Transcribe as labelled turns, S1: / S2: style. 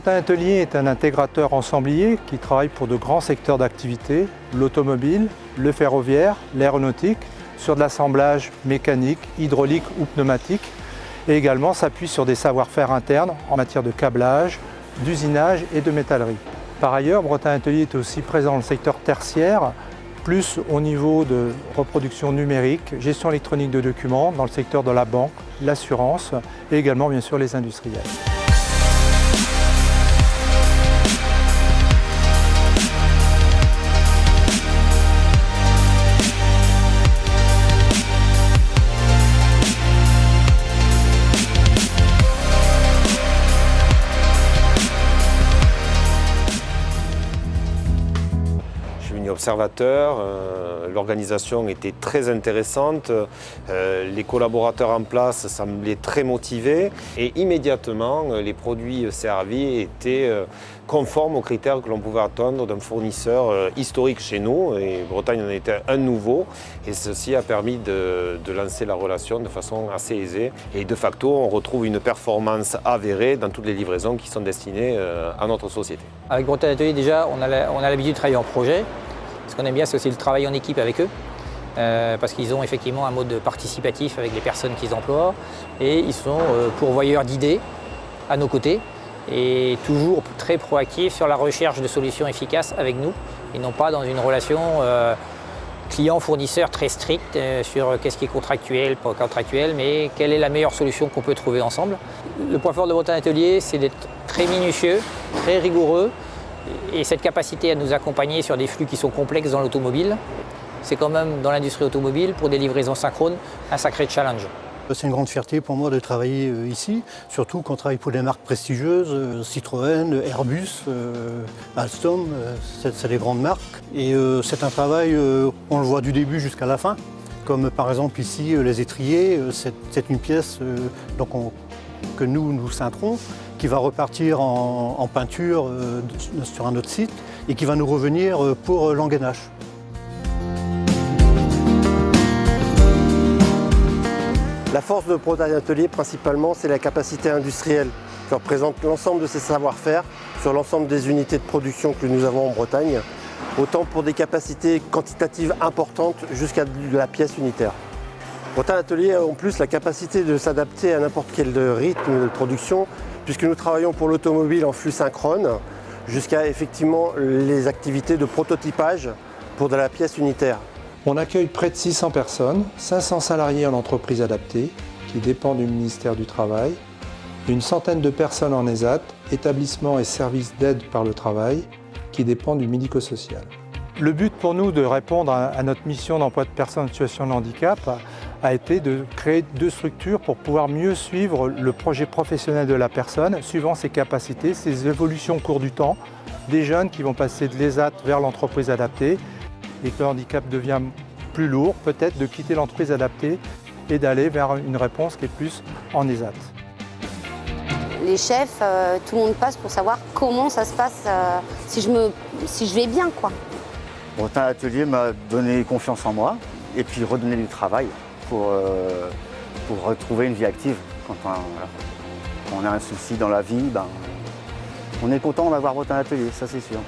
S1: Bretagne Atelier est un intégrateur ensemblier qui travaille pour de grands secteurs d'activité, l'automobile, le ferroviaire, l'aéronautique, sur de l'assemblage mécanique, hydraulique ou pneumatique, et également s'appuie sur des savoir-faire internes en matière de câblage, d'usinage et de métallerie. Par ailleurs, Bretagne Atelier est aussi présent dans le secteur tertiaire, plus au niveau de reproduction numérique, gestion électronique de documents, dans le secteur de la banque, l'assurance et également bien sûr les industriels.
S2: Observateur, l'organisation était très intéressante, les collaborateurs en place semblaient très motivés et immédiatement les produits servis étaient conformes aux critères que l'on pouvait attendre d'un fournisseur historique chez nous, et Bretagne en était un nouveau, et ceci a permis de lancer la relation de façon assez aisée, et de facto on retrouve une performance avérée dans toutes les livraisons qui sont destinées à notre société.
S3: Avec Bretagne Atelier déjà on a l'habitude de travailler en projet. Ce qu'on aime bien, c'est aussi le travail en équipe avec eux, parce qu'ils ont effectivement un mode participatif avec les personnes qu'ils emploient, et ils sont pourvoyeurs d'idées à nos côtés, et toujours très proactifs sur la recherche de solutions efficaces avec nous, et non pas dans une relation client-fournisseur très stricte sur qu'est-ce qui est contractuel, pas contractuel, mais quelle est la meilleure solution qu'on peut trouver ensemble. Le point fort de Bretagne Atelier, c'est d'être très minutieux, très rigoureux, et cette capacité à nous accompagner sur des flux qui sont complexes dans l'automobile, c'est quand même dans l'industrie automobile, pour des livraisons synchrones, un sacré challenge.
S4: C'est une grande fierté pour moi de travailler ici, surtout qu'on travaille pour des marques prestigieuses, Citroën, Airbus, Alstom, c'est des grandes marques. Et c'est un travail, on le voit du début jusqu'à la fin, comme par exemple ici les étriers, c'est une pièce que nous cintrons, qui va repartir en peinture sur un autre site et qui va nous revenir pour l'engainage.
S5: La force de Bretagne Atelier, principalement, c'est la capacité industrielle qui représente l'ensemble de ses savoir-faire sur l'ensemble des unités de production que nous avons en Bretagne, autant pour des capacités quantitatives importantes jusqu'à de la pièce unitaire. Bretagne Atelier a en plus la capacité de s'adapter à n'importe quel rythme de production, puisque nous travaillons pour l'automobile en flux synchrone, jusqu'à effectivement les activités de prototypage pour de la pièce unitaire.
S1: On accueille près de 600 personnes, 500 salariés en entreprise adaptée, qui dépend du ministère du Travail, une centaine de personnes en ESAT, établissements et services d'aide par le travail, qui dépendent du médico-social. Le but pour nous de répondre à notre mission d'emploi de personnes en situation de handicap a été de créer 2 structures pour pouvoir mieux suivre le projet professionnel de la personne, suivant ses capacités, ses évolutions au cours du temps, des jeunes qui vont passer de l'ESAT vers l'entreprise adaptée, et que le handicap devient plus lourd, peut-être de quitter l'entreprise adaptée et d'aller vers une réponse qui est plus en ESAT.
S6: Les chefs, tout le monde passe pour savoir comment ça se passe, si je vais bien, quoi.
S7: Bretagne Atelier m'a donné confiance en moi et puis redonné du travail pour retrouver une vie active. Quand on a un souci dans la vie, on est content d'avoir Bretagne Atelier, ça c'est sûr.